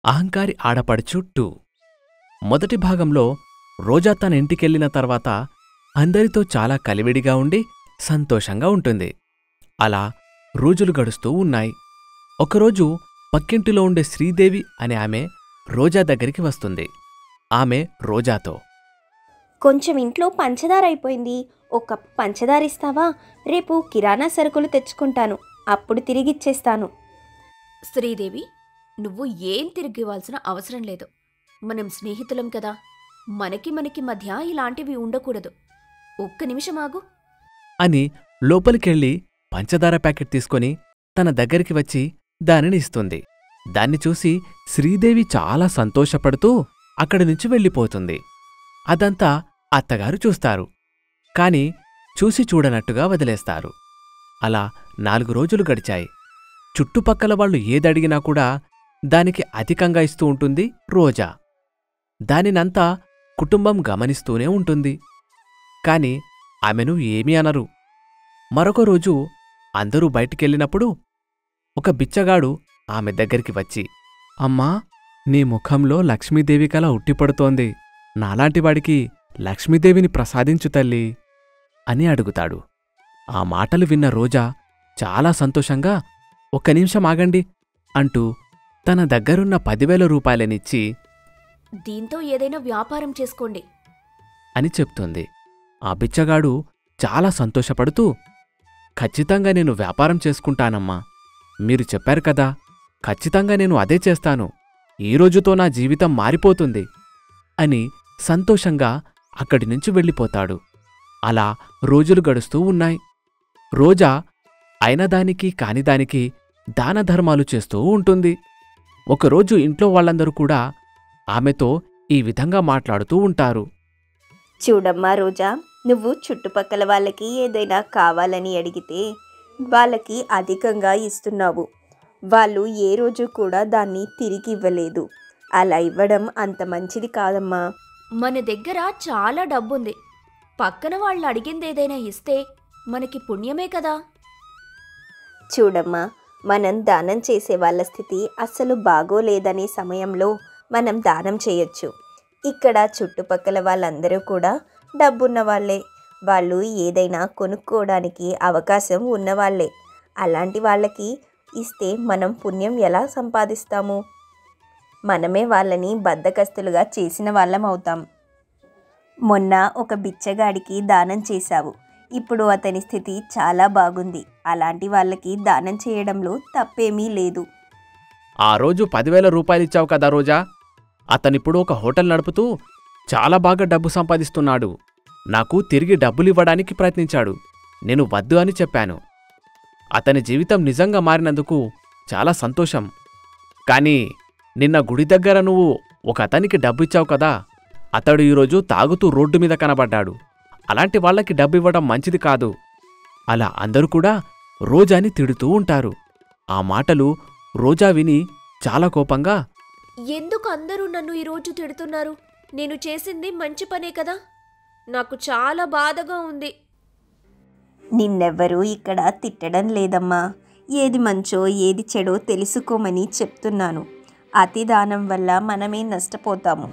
అహంకారి ఆడపడుచు 2 మొదటి భాగంలో రోజా తన ఇంటికెళ్ళిన తర్వాత అందరితో చాలా కలివిడిగా ఉండి సంతోషంగా ఉంటుంది. అలా రోజులు గడుస్తూ ఉన్నాయి. ఒకరోజు పక్కింటిలో ఉండే శ్రీదేవి అనే ఆమె రోజా దగ్గరికి వస్తుంది. ఆమె రోజాతో, కొంచెం ఇంట్లో పంచదార అయిపోయింది, ఒక కప్పు పంచదార ఇస్తావా? రేపు కిరాణా సరుకులు తెచ్చుకుంటాను, అప్పుడు తిరిగిచ్చేస్తాను. శ్రీదేవి, నువ్వు ఏం తిరిగివ్వాల్సిన అవసరం లేదు. మనం స్నేహితులం కదా, మనకి మధ్య ఇలాంటివి ఉండకూడదు. ఒక్క నిమిషం ఆగు అని లోపలికెళ్ళి పంచదార ప్యాకెట్ తీసుకొని తన దగ్గరికి వచ్చి దానిని ఇస్తుంది. దాన్ని చూసి శ్రీదేవి చాలా సంతోషపడుతూ అక్కడి నుంచి వెళ్ళిపోతుంది. అదంతా అత్తగారు చూస్తారు. కాని చూసి చూడనట్టుగా వదిలేస్తారు. అలా 4 రోజులు గడిచాయి. చుట్టుపక్కల వాళ్ళు ఏదడిగినా కూడా దానికి అధికంగా ఇస్తూ ఉంటుంది రోజా. దానినంతా కుటుంబం గమనిస్తూనే ఉంటుంది. కాని ఆమెను ఏమీ అనరు. మరొక రోజు అందరూ బయటికెళ్ళినప్పుడు ఒక బిచ్చగాడు ఆమె దగ్గరికి వచ్చి, అమ్మా, నీ ముఖంలో లక్ష్మీదేవి కల ఉట్టిపడుతోంది. నాలాంటివాడికి లక్ష్మీదేవిని ప్రసాదించు తల్లి అని అడుగుతాడు. ఆ మాటలు విన్న రోజా చాలా సంతోషంగా, ఒక్క నిమిషం ఆగండి అంటూ తన దగ్గరున్న 10,000 రూపాయలనిచ్చి, దీంతో ఏదైనా వ్యాపారం చేసుకోండి అని చెప్తుంది. ఆ బిచ్చగాడు చాలా సంతోషపడుతూ, ఖచ్చితంగా నేను వ్యాపారం చేసుకుంటానమ్మా. మీరు చెప్పారు కదా, ఖచ్చితంగా నేను అదే చేస్తాను. ఈ రోజుతో నా జీవితం మారిపోతుంది అని సంతోషంగా అక్కడినుంచి వెళ్ళిపోతాడు. అలా రోజులు గడుస్తూ ఉన్నాయి. రోజా అయినదానికి కానిదానికి దానధర్మాలు చేస్తూ ఉంటుంది. ఒకరోజు ఇంట్లో వాళ్ళందరూ కూడా ఆమెతో ఈ విధంగా మాట్లాడుతూ ఉంటారు. చూడమ్మా రోజా, నువ్వు చుట్టుపక్కల వాళ్ళకి ఏదైనా కావాలని అడిగితే వాళ్ళకి అధికంగా ఇస్తున్నావు. వాళ్ళు ఏ రోజు కూడా దాన్ని తిరిగి ఇవ్వలేదు. అలా ఇవ్వడం అంత మంచిది కాదమ్మా. మన దగ్గర చాలా డబ్బుంది. పక్కన వాళ్ళు అడిగిందేదైనా ఇస్తే మనకి పుణ్యమే కదా. చూడమ్మా, మనం దానం చేసే వాళ్ళ స్థితి అస్సలు బాగోలేదనే సమయంలో మనం దానం చేయొచ్చు. ఇక్కడ చుట్టుపక్కల వాళ్ళందరూ కూడా డబ్బున్న వాళ్ళే. వాళ్ళు ఏదైనా కొనుక్కోవడానికి అవకాశం ఉన్నవాళ్లే. అలాంటి వాళ్ళకి ఇస్తే మనం పుణ్యం ఎలా సంపాదిస్తాము? మనమే వాళ్ళని బద్ధకస్తులుగా చేసిన వాళ్ళం అవుతాం. మొన్న ఒక బిచ్చగాడికి దానం చేశావు. ఇప్పుడు అతని స్థితి చాలా బాగుంది. అలాంటి వాళ్ళకి దానం చేయడంలో తప్పేమీ లేదు. ఆ రోజు 10,000 రూపాయలిచ్చావు కదా రోజా, అతనిప్పుడు ఒక హోటల్ నడుపుతూ చాలా బాగా డబ్బు సంపాదిస్తున్నాడు. నాకు తిరిగి డబ్బులివ్వడానికి ప్రయత్నించాడు. నేను వద్దు అని చెప్పాను. అతని జీవితం నిజంగా మారినందుకు చాలా సంతోషం. కాని నిన్న గుడి దగ్గర నువ్వు ఒక అతనికి డబ్బిచ్చావు కదా, అతడు ఈరోజు తాగుతూ రోడ్డు మీద కనబడ్డాడు. అలాంటి వాళ్లకి డబ్బివ్వడం మంచిది కాదు. అలా అందరూ కూడా రోజాని తిడుతూ ఉంటారు. ఆ మాటలు రోజా విని చాలా కోపంగా, ఎందుకు అందరూ నన్ను ఈరోజు తిడుతున్నారు? నేను చేసింది మంచి పనే కదా. నాకు చాలా బాధగా ఉంది. నిన్నెవ్వరూ ఇక్కడ తిట్టడం లేదమ్మా. ఏది మంచో ఏది చెడో తెలుసుకోమని చెప్తున్నాను. అతి దానం వల్ల మనమే నష్టపోతాము.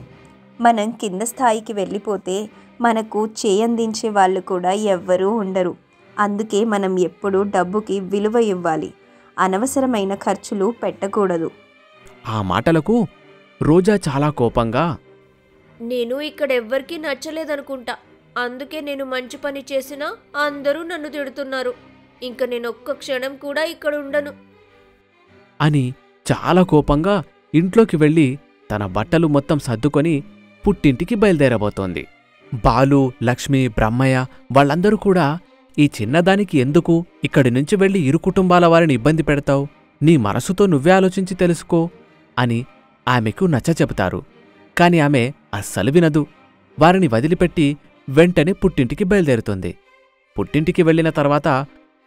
మనం కింద స్థాయికి వెళ్ళిపోతే మనకు చేయందించే వాళ్ళు కూడా ఎవ్వరూ ఉండరు. అందుకే మనం ఎప్పుడూ డబ్బుకి విలువ ఇవ్వాలి. అనవసరమైన ఖర్చులు పెట్టకూడదు. ఆ మాటలకు రోజా చాలా కోపంగా, నేను ఇక్కడ ఎవ్వరికీ నచ్చలేదనుకుంటా. అందుకే నేను మంచి పని చేసినా అందరూ నన్ను తిడుతున్నారు. ఇంక నేను ఒక్క క్షణం కూడా ఇక్కడ ఉండను అని చాలా కోపంగా ఇంట్లోకి వెళ్ళి తన బట్టలు మొత్తం సర్దుకొని పుట్టింటికి బయలుదేరబోతోంది. బాలు, లక్ష్మి, బ్రహ్మయ్య వాళ్ళందరూ కూడా, ఈ చిన్నదానికి ఎందుకు ఇక్కడి నుంచి వెళ్ళి ఇరు కుటుంబాల వారిని ఇబ్బంది పెడతావు? నీ మనసుతో నువ్వే ఆలోచించి తెలుసుకో అని ఆమెకు నచ్చచెబుతారు. కాని ఆమె అస్సలు వినదు. వారిని వదిలిపెట్టి వెంటనే పుట్టింటికి బయలుదేరుతుంది. పుట్టింటికి వెళ్లిన తర్వాత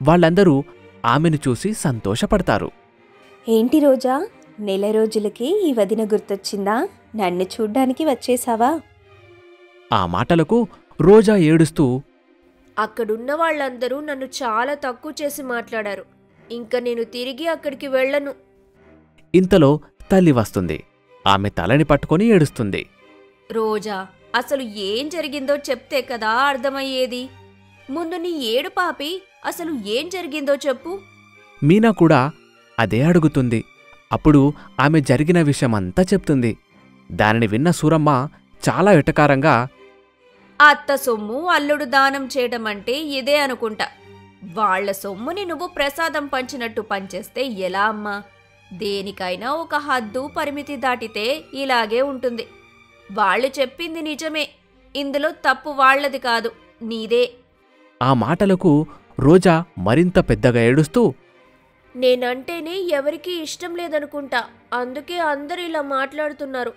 వాళ్ళందరూ ఆమెను చూసి సంతోషపడతారు. ఏంటి రోజా, నెల రోజులకి ఈ వదిన గుర్తొచ్చిందా? నన్ను చూడ్డానికి వచ్చేసావా? ఆ మాటలకు రోజా ఏడుస్తూ, అక్కడున్న వాళ్ళందరూ నన్ను చాలా తక్కువ చేసి మాట్లాడారు. ఇంక నేను తిరిగి అక్కడికి వెళ్ళను. ఇంతలో తల్లి వస్తుంది. ఆమె తలని పట్టుకొని ఏడుస్తుంది. రోజా, అసలు ఏం జరిగిందో చెప్తే కదా అర్థమయ్యేది. ముందు నీ ఏడు పాపి, అసలు ఏం జరిగిందో చెప్పు. మీనా కూడా అదే అడుగుతుంది. అప్పుడు ఆమె జరిగిన విషయమంతా చెప్తుంది. దానిని విన్న సూరమ్మ చాలా ఎటకారంగా, అత్త సొమ్ము అల్లుడు దానం చేయడం అంటే ఇదే అనుకుంటా. వాళ్ల సొమ్ముని నువ్వు ప్రసాదం పంచినట్టు పంచేస్తే ఎలా అమ్మా? దేనికైనా ఒక హద్దు పరిమితి దాటితే ఇలాగే ఉంటుంది. వాళ్ళు చెప్పింది నిజమే, ఇందులో తప్పు వాళ్లది కాదు, నీదే. ఆ మాటలకు రోజా మరింత పెద్దగా ఏడుస్తూ, నేనంటేనే ఎవరికీ ఇష్టం లేదనుకుంటా, అందుకే అందరూ ఇలా మాట్లాడుతున్నారు.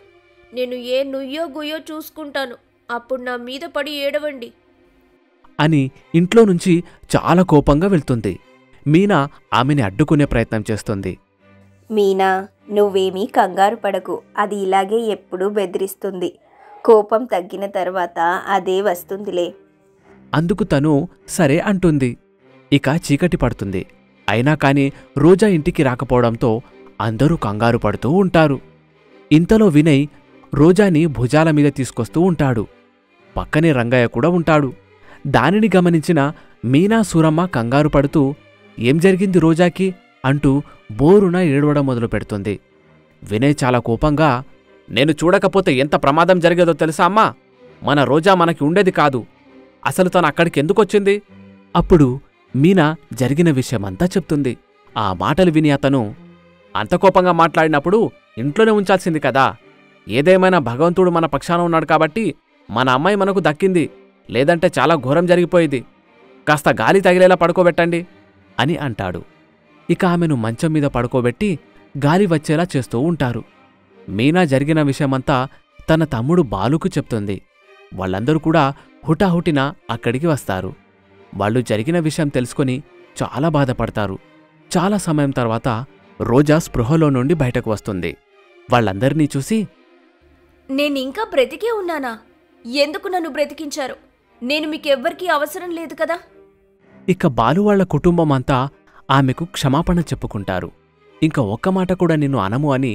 నేను ఏ నుయ్యో గుయ్యో చూసుకుంటాను, అప్పుడు నా మీద పడి ఏడవండి అని ఇంట్లో నుంచి చాలా కోపంగా వెళ్తుంది. మీనా ఆమెని అడ్డుకునే ప్రయత్నం చేస్తుంది. మీనా, నువ్వేమీ కంగారు పడకు, అది ఇలాగే ఎప్పుడూ బెదిరిస్తుంది. కోపం తగ్గిన తర్వాత అదే వస్తుందిలే. అందుకు తను సరే అంటుంది. ఇక చీకటి పడుతుంది. అయినా కాని రోజా ఇంటికి రాకపోవడంతో అందరూ కంగారు పడుతూ ఉంటారు. ఇంతలో వినయ్ రోజాని భుజాల మీద తీసుకొస్తూ ఉంటాడు. పక్కనే రంగయ్య కూడా ఉంటాడు. దానిని గమనించిన మీనా సూరమ్మ కంగారు పడుతూ, ఏం జరిగింది రోజాకి అంటూ బోరున ఏడవడం మొదలు పెడుతుంది. వినయ్ చాలా కోపంగా, నేను చూడకపోతే ఎంత ప్రమాదం జరిగేదో తెలుసా అమ్మా? మన రోజా మనకి ఉండేది కాదు. అసలు తను అక్కడికి ఎందుకొచ్చింది? అప్పుడు మీనా జరిగిన విషయమంతా చెప్తుంది. ఆ మాటలు విని అతను, అంత కోపంగా మాట్లాడినప్పుడు ఇంట్లోనే ఉంచాల్సింది కదా. ఏదేమైనా భగవంతుడు మన పక్షాన ఉన్నాడు కాబట్టి మన అమ్మాయి మనకు దక్కింది, లేదంటే చాలా ఘోరం జరిగిపోయేది. కాస్త గాలి తగిలేలా పడుకోబెట్టండి అని అంటాడు. ఇక ఆమెను మంచం మీద పడుకోబెట్టి గాలి వచ్చేలా చేస్తూ ఉంటారు. మీనా జరిగిన విషయమంతా తన తమ్ముడు బాలుకు చెప్తుంది. వాళ్ళందరూ కూడా హుటాహుటిన అక్కడికి వస్తారు. వాళ్ళు జరిగిన విషయం తెలుసుకుని చాలా బాధపడతారు. చాలా సమయం తర్వాత రోజా స్పృహలో నుండి బయటకు వస్తుంది. వాళ్ళందరినీ చూసి, నేనింకా బ్రతికే ఉన్నానా? ఎందుకు నన్ను బ్రతికించారు? నేను మీకెవ్వరికీ అవసరం లేదు కదా. ఇక బాలు వాళ్ల కుటుంబం అంతా ఆమెకు క్షమాపణ చెప్పుకుంటారు. ఇంక ఒక్క మాట కూడా నిన్ను అనము అని,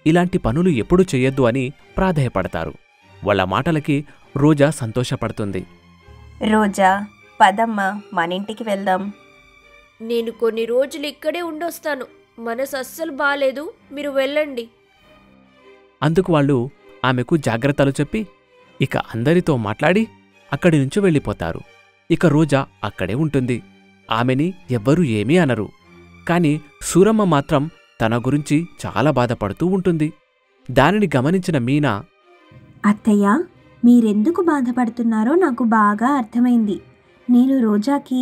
ఇలాంటి పనులు ఎప్పుడూ చెయ్యొద్దు అని ప్రాధేయపడతారు. వాళ్ళ మాటలకి రోజా సంతోషపడుతుంది. రోజా, పదమ్మా, మనింటికి వెళ్దాం. నేను కొన్ని రోజులు ఇక్కడే ఉండొస్తాను. మనసు అస్సలు బాలేదు, మీరు వెళ్ళండి. అందుకు వాళ్ళు ఆమెకు జాగ్రత్తలు చెప్పి ఇక అందరితో మాట్లాడి అక్కడి నుంచి వెళ్ళిపోతారు. ఇక రోజా అక్కడే ఉంటుంది. ఆమెని ఎవ్వరూ ఏమీ అనరు. కాని సూరమ్మ మాత్రం తన గురించి చాలా బాధపడుతూ ఉంటుంది. దానిని గమనించిన మీనా, అత్తయ్య, మీరెందుకు బాధపడుతున్నారో నాకు బాగా అర్థమైంది. నేను రోజాకి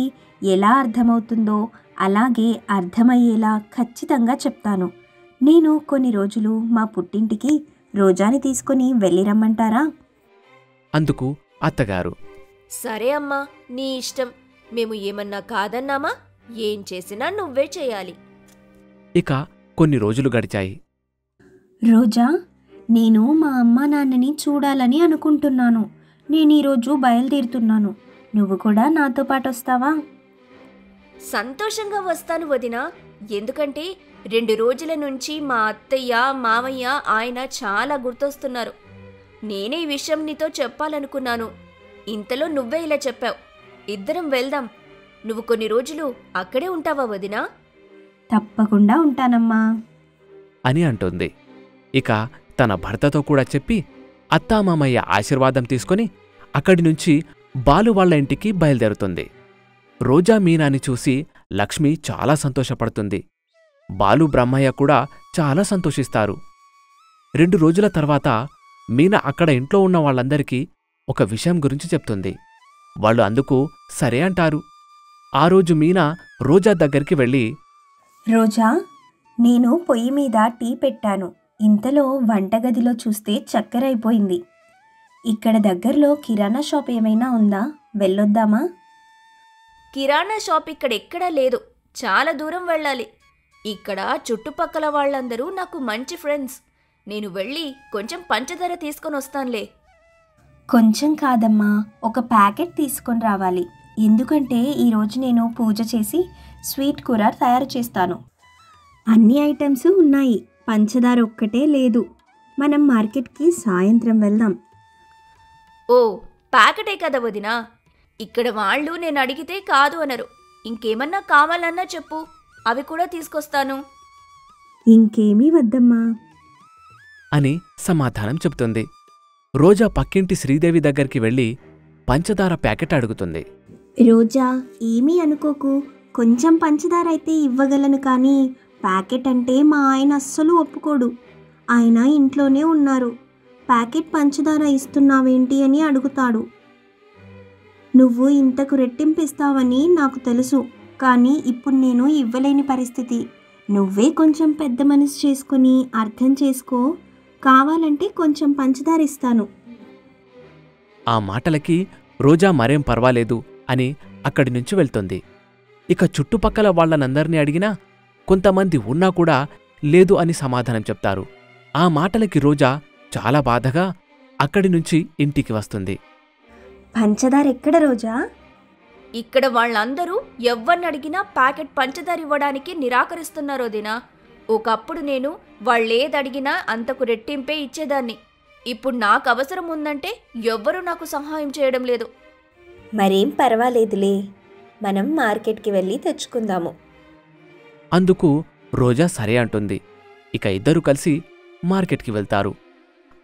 ఎలా అర్థమవుతుందో అలాగే అర్థమయ్యేలా ఖచ్చితంగా చెప్తాను. నేను కొన్ని రోజులు మా పుట్టింటికి రోజాని తీసుకుని వెళ్ళిరమ్మంటారా? అందుకు అత్తగారు, సరే అమ్మా, నీ ఇష్టం. మేము ఏమన్నా కాదన్నామా? ఏం చేసినా నువ్వే చేయాలి. ఇక కొన్ని రోజులు గడిచాయి. రోజా, నేను మా అమ్మా నాన్నని చూడాలని అనుకుంటున్నాను. నేను ఈరోజు బయలుదేరుతున్నాను. నువ్వు కూడా నాతో పాటు వస్తావా? సంతోషంగా వస్తాను వదినా. ఎందుకంటే 2 రోజుల నుంచి మా అత్తయ్య, మామయ్య, ఆయన చాలా గుర్తొస్తున్నారు. నేనే ఈ విషయం నీతో చెప్పాలనుకున్నాను. ఇంతలో నువ్వే ఇలా చెప్పావు. ఇద్దరం వెళ్దాం. నువ్వు కొన్ని రోజులు అక్కడే ఉంటావా వదినా? తప్పకుండా ఉంటానమ్మా అని అంటుంది. ఇక తన భర్తతో కూడా చెప్పి అత్తామామయ్య ఆశీర్వాదం తీసుకుని అక్కడి నుంచి బాలు వాళ్ల ఇంటికి బయలుదేరుతుంది. రోజా మీనాని చూసి లక్ష్మి చాలా సంతోషపడుతుంది. బాలు బ్రహ్మయ్య కూడా చాలా సంతోషిస్తారు. 2 రోజుల తర్వాత మీనా అక్కడ ఇంట్లో ఉన్న వాళ్ళందరికీ ఒక విషయం గురించి చెప్తుంది. వాళ్ళు అందుకు సరే అంటారు. ఆ రోజు మీనా రోజా దగ్గరికి వెళ్ళి, రోజా, నేను పొయ్యి మీద టీ పెట్టాను. ఇంతలో వంటగదిలో చూస్తే చక్కెర అయిపోయింది. ఇక్కడ దగ్గరలో కిరాణా షాప్ ఏమైనా ఉందా? వెళ్ళొద్దామా? కిరాణా షాప్ ఇక్కడ ఎక్కడా లేదు. చాలా దూరం వెళ్ళాలి. ఇక్కడ చుట్టుపక్కల వాళ్ళందరూ నాకు మంచి ఫ్రెండ్స్. నేను వెళ్ళి కొంచెం పంచదార తీసుకొని వస్తానులే. కొంచెం కాదమ్మా, ఒక ప్యాకెట్ తీసుకొని రావాలి. ఎందుకంటే ఈరోజు నేను పూజ చేసి స్వీట్ కూర తయారు చేస్తాను. అన్ని ఐటమ్స్ ఉన్నాయి, పంచదార ఒక్కటే లేదు. మనం మార్కెట్కి సాయంత్రం వెళ్దాం. ఓ ప్యాకెటే కదా వదినా. ఇక్కడ వాళ్ళు నేను అడిగితే కాదు అనరు. ఇంకేమన్నా కావాలన్నా చెప్పు, అవి కూడా తీసుకొస్తాను. ఇంకేమీ వద్దమ్మా. అని సమాధానం చెబుతుంది. రోజా పక్కింటి శ్రీదేవి దగ్గరికి వెళ్ళి పంచదార ప్యాకెట్ అడుగుతుంది. రోజా, ఏమీ అనుకోకు, కొంచెం పంచదార అయితే ఇవ్వగలను, కానీ ప్యాకెట్ అంటే మా ఆయన అస్సలు ఒప్పుకోడు. ఆయన ఇంట్లోనే ఉన్నారు. ప్యాకెట్ పంచదార ఇస్తున్నావేంటి అని అడుగుతాడు. నువ్వు ఇంతకు రెట్టింపిస్తావని నాకు తెలుసు, కానీ ఇప్పుడు నేను ఇవ్వలేని పరిస్థితి. నువ్వే కొంచెం పెద్ద మనసు చేసుకొని అర్థం చేసుకో. కావాలంటే కొంచెం పంచదార ఇస్తాను. ఆ మాటలకి రోజా మరేం పర్వాలేదు అని అక్కడి నుంచి వెళ్తుంది. ఇక చుట్టుపక్కల వాళ్లనందర్నీ అడిగినా కొంతమంది ఉన్నా కూడా లేదు అని సమాధానం చెప్తారు. ఆ మాటలకి రోజా చాలా బాధగా అక్కడి నుంచి ఇంటికి వస్తుంది. పంచదార ఎక్కడ రోజా? ఇక్కడ వాళ్ళందరూ ఎవ్వరినడిగినా ప్యాకెట్ పంచదార ఇవ్వడానికి నిరాకరిస్తున్నారు వదినా. ఒకప్పుడు నేను వాళ్ళేదడిగినా అంతకు రెట్టింపే ఇచ్చేదాన్ని. ఇప్పుడు నాకు అవసరం ఉందంటే ఎవ్వరూ నాకు సహాయం చేయడం లేదు. మరేం పర్వాలేదులే, మనం మార్కెట్కి వెళ్ళి తెచ్చుకుందాము. అందుకు రోజా సరే అంటుంది. ఇక ఇద్దరూ కలిసి మార్కెట్కి వెళ్తారు.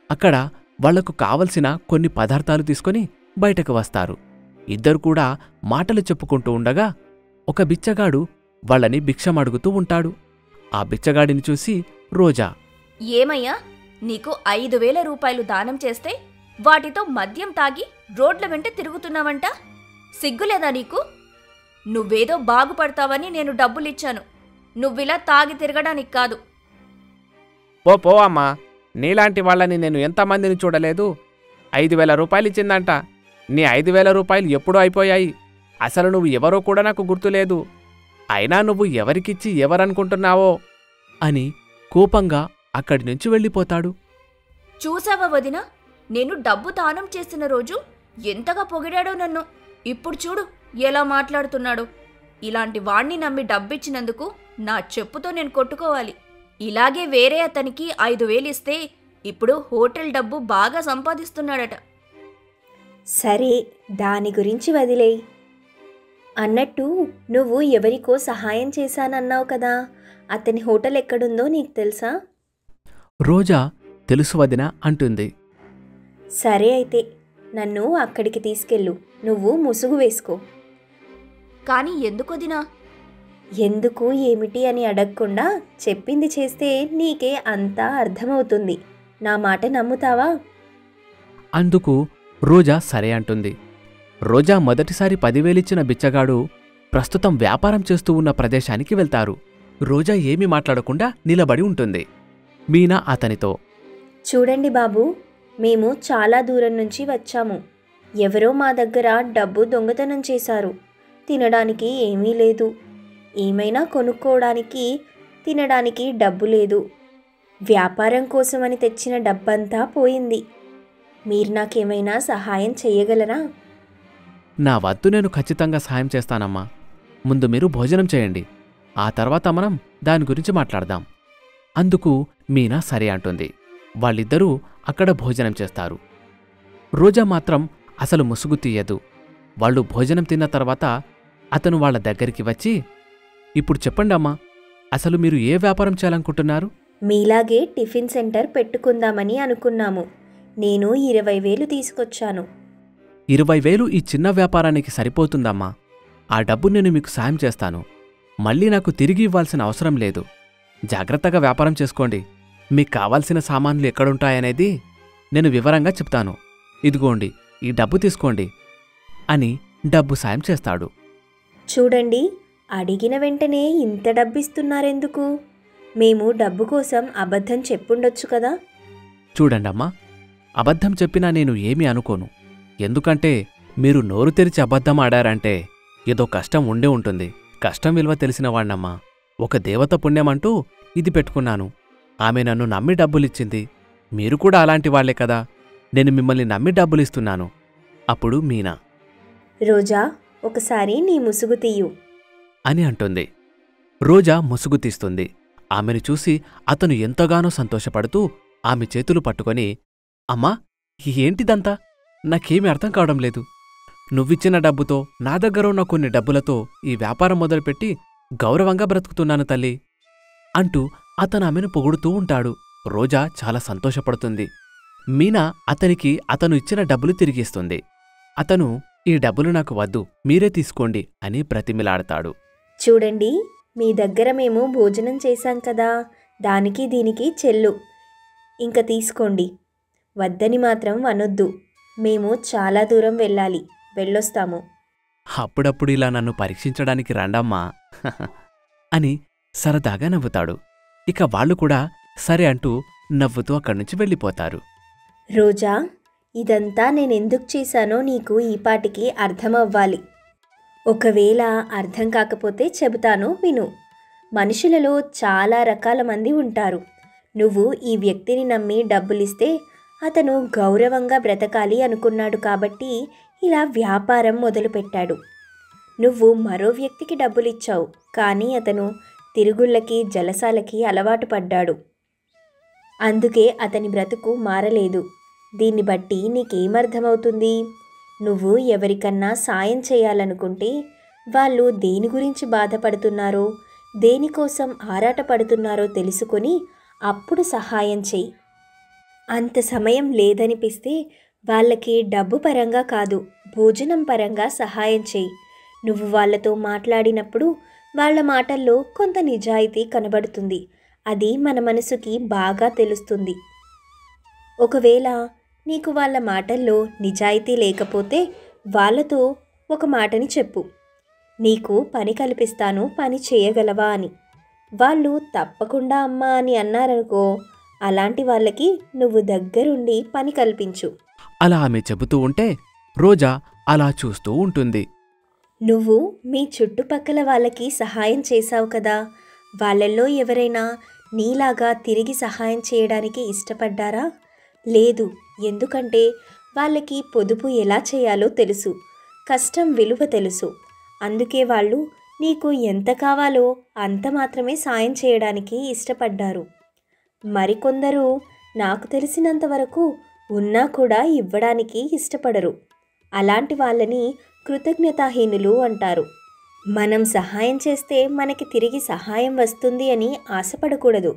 అక్కడ వాళ్లకు కావలసిన కొన్ని పదార్థాలు తీసుకొని బయటకు వస్తారు. ఇద్దరు కూడా మాటలు చెప్పుకుంటూ ఉండగా ఒక బిచ్చగాడు వాళ్ళని భిక్షమడుగుతూ ఉంటాడు. ఆ బిచ్చగాడిని చూసి రోజా, ఏమయ్యా, నీకు 5,000 రూపాయలు దానం చేస్తే వాటితో మద్యం తాగి రోడ్ల వెంట తిరుగుతున్నావంట. సిగ్గులేదా నీకు? నువ్వేదో బాగుపడతావని నేను డబ్బులిచ్చాను. నువ్విలా తాగి తిరగడానికి కాదు. పో అమ్మా, నీలాంటి వాళ్ళని నేను ఎంతమందిని చూడలేదు. 5,000 రూపాయలిచ్చిందంట. నీ 5,000 రూపాయలు ఎప్పుడూ అయిపోయాయి. అసలు నువ్వు ఎవరో కూడా నాకు గుర్తులేదు. అయినా నువ్వు ఎవరికిచ్చి ఎవరనుకుంటున్నావో అని కోపంగా అక్కడి నుంచి వెళ్ళిపోతాడు. చూసావా వదినా, నేను డబ్బు దానం చేసిన రోజు ఎంతగా పొగిడాడో నన్ను. ఇప్పుడు చూడు ఎలా మాట్లాడుతున్నాడు. ఇలాంటి వాణ్ణి నమ్మి డబ్బిచ్చినందుకు నా చెప్పుతో నేను కొట్టుకోవాలి. ఇలాగే వేరే అతనికి 5,000 ఇస్తే ఇప్పుడు హోటల్ డబ్బు బాగా సంపాదిస్తున్నాడట. సరే, దాని గురించి వదిలేయ్. అన్నట్టు నువ్వు ఎవరికో సహాయం చేశానన్నావు కదా, అతని హోటల్ ఎక్కడుందో నీకు తెలుసా? రోజా తెలుసు వదినా అంటుంది. సరే అయితే నన్ను అక్కడికి తీసుకెళ్ళు. నువ్వు ముసుగు వేసుకో. కానీ ఎందుకొదినా? ఎందుకు ఏమిటి అని అడగకుండా చెప్పింది చేస్తే నీకే అంతా అర్థమవుతుంది. నా మాట నమ్ముతావా? అందుకు రోజా సరే అంటుంది. రోజా మొదటిసారి 10,000 ఇచ్చిన బిచ్చగాడు ప్రస్తుతం వ్యాపారం చేస్తూ ఉన్న ప్రదేశానికి వెళ్తారు. రోజా ఏమీ మాట్లాడకుండా నిలబడి ఉంటుంది. మీనా అతనితో, చూడండి బాబు, మేము చాలా దూరం నుంచి వచ్చాము. ఎవరో మా దగ్గర డబ్బు దొంగతనం చేశారు. తినడానికి ఏమీ లేదు. ఏమైనా కొనుక్కోవడానికి తినడానికి డబ్బు లేదు. వ్యాపారం కోసమని తెచ్చిన డబ్బంతా పోయింది. మీరు నాకేమైనా సహాయం చెయ్యగలరా? నా వద్దు, నేను ఖచ్చితంగా సహాయం చేస్తానమ్మా. ముందు మీరు భోజనం చేయండి, ఆ తర్వాత మనం దాని గురించి మాట్లాడదాం. అందుకు మీనా సరే అంటుంది. వాళ్ళిద్దరూ అక్కడ భోజనం చేస్తారు. రోజా మాత్రం అసలు ముసుగు తీయదు. వాళ్ళు భోజనం తిన్న తర్వాత అతను వాళ్ళ దగ్గరికి వచ్చి, ఇప్పుడు చెప్పండమ్మా, అసలు మీరు ఏ వ్యాపారం చేయాలనుకుంటున్నారు? మీలాగే టిఫిన్ సెంటర్ పెట్టుకుందామని అనుకున్నాము. నేను 20,000 తీసుకొచ్చాను. 20,000 ఈ చిన్న వ్యాపారానికి సరిపోతుందమ్మా. ఆ డబ్బు నేను మీకు సాయం చేస్తాను. మళ్ళీ నాకు తిరిగి ఇవ్వాల్సిన అవసరం లేదు. జాగ్రత్తగా వ్యాపారం చేసుకోండి. మీకు కావాల్సిన సామాన్లు ఎక్కడుంటాయనేది నేను వివరంగా చెప్తాను. ఇదిగోండి, ఈ డబ్బు తీసుకోండి అని డబ్బు సాయం చేస్తాడు. చూడండి, అడిగిన వెంటనే ఇంత డబ్బిస్తున్నారెందుకు? మేము డబ్బు కోసం అబద్ధం చెప్పుండొచ్చు కదా. చూడండమ్మా, అబద్ధం చెప్పినా నేను ఏమీ అనుకోను. ఎందుకంటే మీరు నోరు తెరిచి అబద్ధం ఆడారంటే ఏదో కష్టం ఉండే ఉంటుంది. కష్టం విలువ తెలిసిన వాణ్ణమ్మా. ఒక దేవత పుణ్యమంటూ ఇది పెట్టుకున్నాను. ఆమె నన్ను నమ్మి డబ్బులిచ్చింది. మీరు కూడా అలాంటి వాళ్లే కదా. నేను మిమ్మల్ని నమ్మి డబ్బులిస్తున్నాను. అప్పుడు మీనా, రోజా, ఒకసారి నీ ముసుగు తీయు అని అంటుంది. రోజా ముసుగు తీస్తుంది. ఆమెను చూసి అతను ఎంతగానో సంతోషపడుతూ ఆమె చేతులు పట్టుకొని, అమ్మా, ఏంటిదంతా? నాకేమీ అర్థం కావడం లేదు. నువ్విచ్చిన డబ్బుతో, నా దగ్గర ఉన్న కొన్ని డబ్బులతో ఈ వ్యాపారం మొదలుపెట్టి గౌరవంగా బ్రతుకుతున్నాను తల్లి అంటూ అతను ఆమెను పొగుడుతూ ఉంటాడు. రోజా చాలా సంతోషపడుతుంది. మీనా అతనికి అతను ఇచ్చిన డబ్బులు తిరిగిస్తుంది. అతను, ఈ డబ్బులు నాకు వద్దు, మీరే తీసుకోండి అని బ్రతిమిలాడతాడు. చూడండి, మీ దగ్గర మేము భోజనం చేశాం కదా, దానికి దీనికి చెల్లు. ఇంక తీసుకోండి, వద్దని మాత్రం అనొద్దు. మేము చాలా దూరం వెళ్ళాలి, వెళ్ళొస్తాము. అప్పుడప్పుడు ఇలా నన్ను పరీక్షించడానికి రండమ్మా అని సరదాగా నవ్వుతాడు. ఇక వాళ్ళు కూడా సరే అంటూ నవ్వుతూ అక్కడ్నుంచి వెళ్ళిపోతారు. రోజా, ఇదంతా నేనెందుకు చేశానో నీకు ఈపాటికి అర్థమవ్వాలి. ఒకవేళ అర్థం కాకపోతే చెబుతాను విను. మనుషులలో చాలా రకాల మంది ఉంటారు. నువ్వు ఈ వ్యక్తిని నమ్మి డబ్బులిస్తే అతను గౌరవంగా బ్రతకాలి అనుకున్నాడు కాబట్టి ఇలా వ్యాపారం మొదలుపెట్టాడు. నువ్వు మరో వ్యక్తికి డబ్బులిచ్చావు, కానీ అతను తిరుగుళ్ళకి జలసాలకి అలవాటు పడ్డాడు. అందుకే అతని బ్రతుకు మారలేదు. దీన్ని బట్టి నీకేమర్థమవుతుంది? నువ్వు ఎవరికన్నా సాయం చేయాలనుకుంటే వాళ్ళు దేని గురించి బాధపడుతున్నారో, దేనికోసం ఆరాటపడుతున్నారో తెలుసుకొని అప్పుడు సహాయం చెయ్యి. అంత సమయం లేదనిపిస్తే వాళ్ళకి డబ్బు పరంగా కాదు, భోజనం పరంగా సహాయం చెయ్యి. నువ్వు వాళ్ళతో మాట్లాడినప్పుడు వాళ్ళ మాటల్లో కొంత నిజాయితీ కనబడుతుంది. అది మన మనసుకి బాగా తెలుస్తుంది. ఒకవేళ నీకు వాళ్ళ మాటల్లో నిజాయితీ లేకపోతే వాళ్ళతో ఒక మాటని చెప్పు, నీకు పని కల్పిస్తాను, పని చేయగలవా అని. వాళ్ళు తప్పకుండా అమ్మా అని అన్నారనుకో, అలాంటి వాళ్ళకి నువ్వు దగ్గరుండి పని కల్పించు. అలా ఆమె చెబుతూ ఉంటే రోజా అలా చూస్తూ ఉంటుంది. నువ్వు మీ చుట్టుపక్కల వాళ్ళకి సహాయం చేశావు కదా, వాళ్ళల్లో ఎవరైనా నీలాగా తిరిగి సహాయం చేయడానికి ఇష్టపడ్డారా? లేదు. ఎందుకంటే వాళ్ళకి పొదుపు ఎలా చేయాలో తెలుసు, కష్టం విలువ తెలుసు. అందుకే వాళ్ళు నీకు ఎంత కావాలో అంత మాత్రమే సాయం చేయడానికి ఇష్టపడ్డారు. మరికొందరు నాకు తెలిసినంతవరకు ఉన్నా కూడా ఇవ్వడానికి ఇష్టపడరు. అలాంటి వాళ్ళని కృతజ్ఞతాహీనులు అంటారు. మనం సహాయం చేస్తే మనకి తిరిగి సహాయం వస్తుంది అని ఆశపడకూడదు.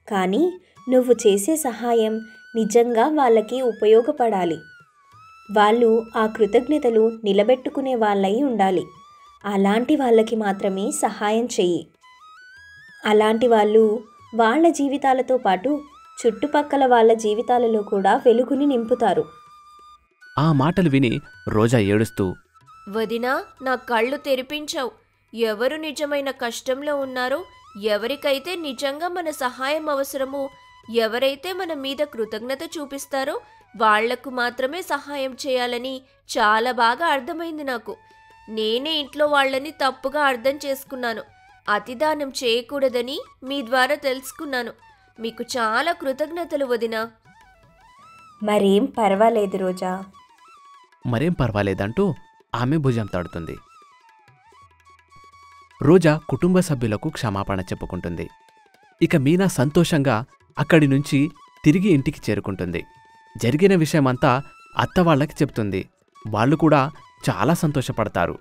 కానీ నువ్వు చేసే సహాయం నిజంగా వాళ్ళకి ఉపయోగపడాలి. వాళ్ళు ఆ కృతజ్ఞతలు నిలబెట్టుకునే వాళ్ళై ఉండాలి. అలాంటి వాళ్ళకి మాత్రమే సహాయం చెయ్యి. అలాంటి వాళ్ళు వాళ్ళ జీవితాలతో పాటు చుట్టుపక్కల వాళ్ళ జీవితాలలో కూడా వెలుగుని నింపుతారు. ఆ మాటలు విని రోజా ఏడుస్తూ, వదినా, నా కళ్ళు తెరిపించావు. ఎవరు నిజమైన కష్టంలో ఉన్నారో, ఎవరికైతే నిజంగా మన సహాయం అవసరమో, ఎవరైతే మన మీద కృతజ్ఞత చూపిస్తారో వాళ్లకు మాత్రమే సహాయం చేయాలని చాలా బాగా అర్థమైంది నాకు. నేనే ఇంట్లో వాళ్ళని తప్పుగా అర్థం చేసుకున్నాను. అతిదానం చేయకూడదని మీ ద్వారా తెలుసుకున్నాను. మీకు చాలా కృతజ్ఞతలు వదినా. మరేం పర్వాలేదు రోజా. మరేం పర్వాలేదంటూ ఆమె భుజం తడుతుంది. రోజా కుటుంబ సభ్యులకు క్షమాపణ చెప్పుకుంటుంది. ఇక మీనా సంతోషంగా అక్కడి నుంచి తిరిగి ఇంటికి చేరుకుంటుంది. జరిగిన విషయమంతా అత్తవాళ్లకి చెప్తుంది. వాళ్ళు కూడా చాలా సంతోషపడతారు.